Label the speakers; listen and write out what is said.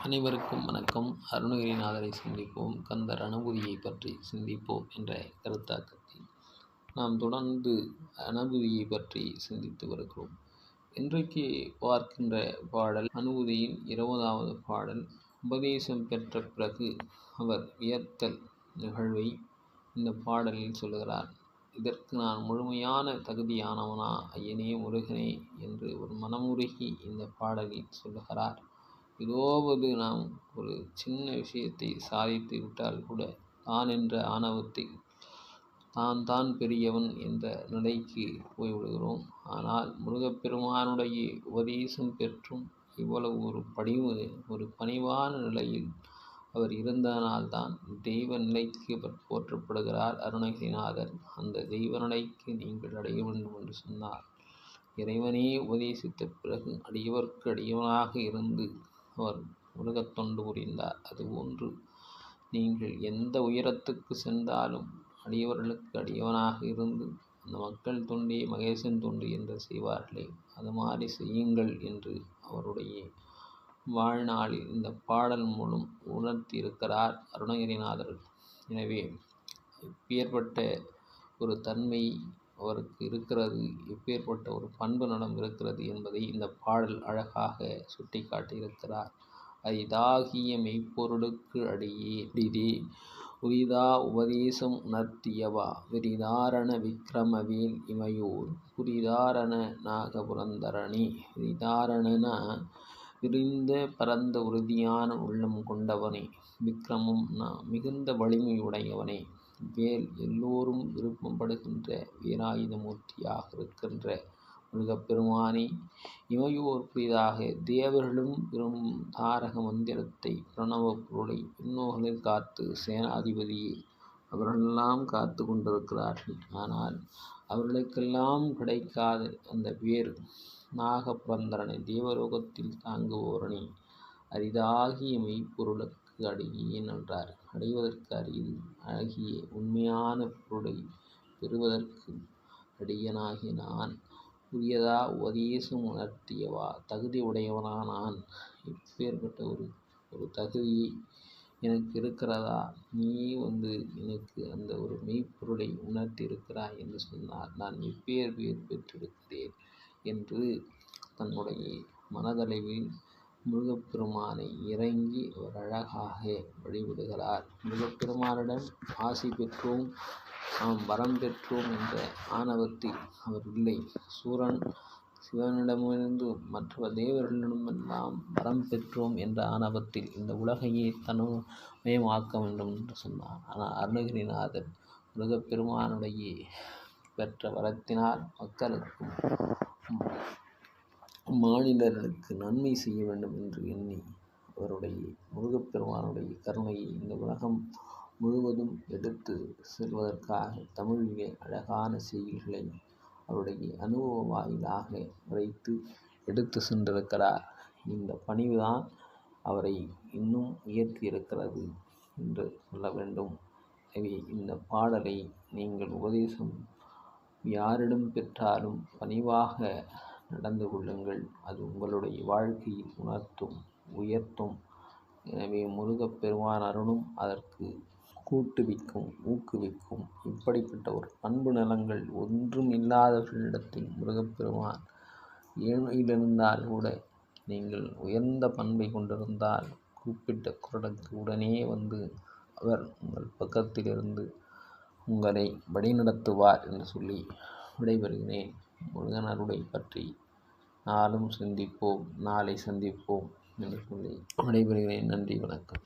Speaker 1: அனைவருக்கும் வணக்கம். அருணகிரிநாதரை சிந்திப்போம், கந்தர் அனுபூதியை பற்றி சிந்திப்போம் என்ற கருத்தாக்கத்தில் நாம் தொடர்ந்து அனுபூதியை பற்றி சிந்தித்து வருகிறோம். இன்றைக்கு பார்க்கின்ற பாடல் அனுபூதியின் 20வது பாடல். உபதேசம் பெற்ற பிறகு அவர் வியத்தல் நிகழ்வை இந்த பாடலில் சொல்லுகிறார். இதற்கு நான் முழுமையான தகுதியானவனா ஐயனே முருகனே என்று ஒரு மனமுருகி இந்த பாடலில் சொல்லுகிறார். ஏதோவது நாம் ஒரு சின்ன விஷயத்தை சாதித்து விட்டால் கூட தான் என்ற ஆணவத்தில் தான் பெரியவன் என்ற நிலைக்கு போய்விடுகிறோம். ஆனால் முருகப்பெருமானுடைய உபதேசம் பெற்றும் இவ்வளவு ஒரு பணிவான நிலையில் அவர் இருந்ததனால்தான் தெய்வ நிலைக்கு அவர் போற்றப்படுகிறார் அருணகிரிநாதர். அந்த தெய்வ நிலைக்கு நீங்கள் அடைய வேண்டும் என்று சொன்னார். இறைவனே உபதேசித்த பிறகு அடியவர்க்கு அடியவனாக இருந்து அவர் முருகத் தொண்டு புரிந்தார். அதுபோன்று நீங்கள் எந்த உயரத்துக்கு சென்றாலும் அடியவர்களுக்கு அடியவனாக இருந்து அந்த மக்கள் தொண்டே மகேசன் தொண்டு என்று செய்வார்களே, அது மாதிரி செய்யுங்கள் என்று அவருடைய வாழ்நாளில் இந்த பாடல் மூலம் உணர்த்தி இருக்கிறார் அருணகிரிநாதர். எனவே இப்பேற்பட்ட ஒரு தன்மை அவருக்கு இருக்கிறது, இப்பேற்பட்ட ஒரு பண்பு நலம் இருக்கிறது என்பதை இந்த பாடல் அழகாக சுட்டி காட்டியிருக்கிறார். அரிதாகிய மெய்ப்பொருளுக்கு அடியே உரிதா உபதேசம் உணர்த்தியவா விரிதாரண விக்கிரமவேல் இமையோர் புரிதாரண நாகபுரந்தரனே. விரிதாரணன விரிந்த பரந்த உறுதியான உள்ளம் கொண்டவனே, விக்கிரமம் மிகுந்த வலிமையுடையவனே, வேல் எல்லோரும் விருப்பப்படுகின்ற வீராயுதமூர்த்தியாக இருக்கின்ற முருகப்பெருமானே, இமையோர் புரிதாக தேவர்களும் விரும்பும் தாரக மந்திரத்தை பிரணவ பொருளை விண்ணோர்களில் காத்து சேனாதிபதியே, அவர்களெல்லாம் காத்து கொண்டிருக்கிறார்கள். ஆனால் அவர்களுக்கெல்லாம் கிடைக்காத அந்த வேறு நாகபுரந்தரனை தேவலோகத்தில் தாங்குவோரனே, அரிதாகிய மெய்ப்பொருளுக்கு அடியேன் என்றார். அடைவதற்கு அரிது ஆகிய உண்மையான பொருளை பெறுவதற்கு அடியனாகிய நான் உரியதா உபதேசம் உணர்த்தியவா தகுதி உடையவனா நான். இப்பேற்பட்ட ஒரு தகுதி எனக்கு இருக்கிறதா, நீ எனக்கு அந்த ஒரு மெய்ப்பொருளை உணர்த்தி இருக்கிறாய் என்று சொன்னார். நான் எப்பேர் பெற்றிருக்கிறேன் என்று தன்னுடைய மனதளவில் முருகப்பெருமானை இறங்கி அவர் அழகாக வழிபடுகிறார். முருகப்பெருமானிடம் ஆசி பெற்றோம், நாம் வரம் பெற்றோம் என்ற ஆணவத்தில் அவர் இல்லை. சூரன் சிவனிடமிருந்து மற்ற தேவர்களிடமெல்லாம் வரம் பெற்றோம் என்ற ஆணவத்தில் இந்த உலகையே தன்மயமாக்க வேண்டும் என்று சொன்னார். ஆனால் அருணகிரிநாதர் முருகப்பெருமானுடைய பெற்ற வரத்தினால் மக்களுக்கும் மாநிலர்களுக்கு நன்மை செய்ய வேண்டும் என்று எண்ணி அவருடைய முருகப்பெருமானுடைய கருணையை இந்த உலகம் முழுவதும் எடுத்து செல்வதற்காக தமிழிலே அழகான செய்திகளை அவருடைய அனுபவ வாயிலாக உரைத்து எடுத்து சென்றிருக்கிறார். இந்த பணிவுதான் அவரை இன்னும் உயர்த்தியிருக்கிறது என்று சொல்ல வேண்டும். எனவே இந்த பாடலை நீங்கள் உபதேசம் யாரிடம் பெற்றாலும் பணிவாக நடந்து கொள்ளுங்கள். அது உங்களுடைய வாழ்க்கையில் உயர்த்தும். எனவே முருகப்பெருமான் அருளும் அதற்கு ஊக்குவிக்கும். இப்படிப்பட்ட ஒரு பண்பு நலங்கள் ஒன்றும் இல்லாதவர்களிடத்தில் முருகப்பெருமான் ஏழ்மையிலிருந்தால் கூட நீங்கள் உயர்ந்த பண்பை கொண்டிருந்தால் குறிப்பிட்ட குரலுக்கு உடனே அவர் உங்கள் பக்கத்திலிருந்து உங்களை வழிநடத்துவார் என்று சொல்லி விடைபெறுகிறேன். முருகன் அருளை பற்றி நாளை சந்திப்போம் என்று சொல்லி விடைபெறுகிறேன். நன்றி, வணக்கம்.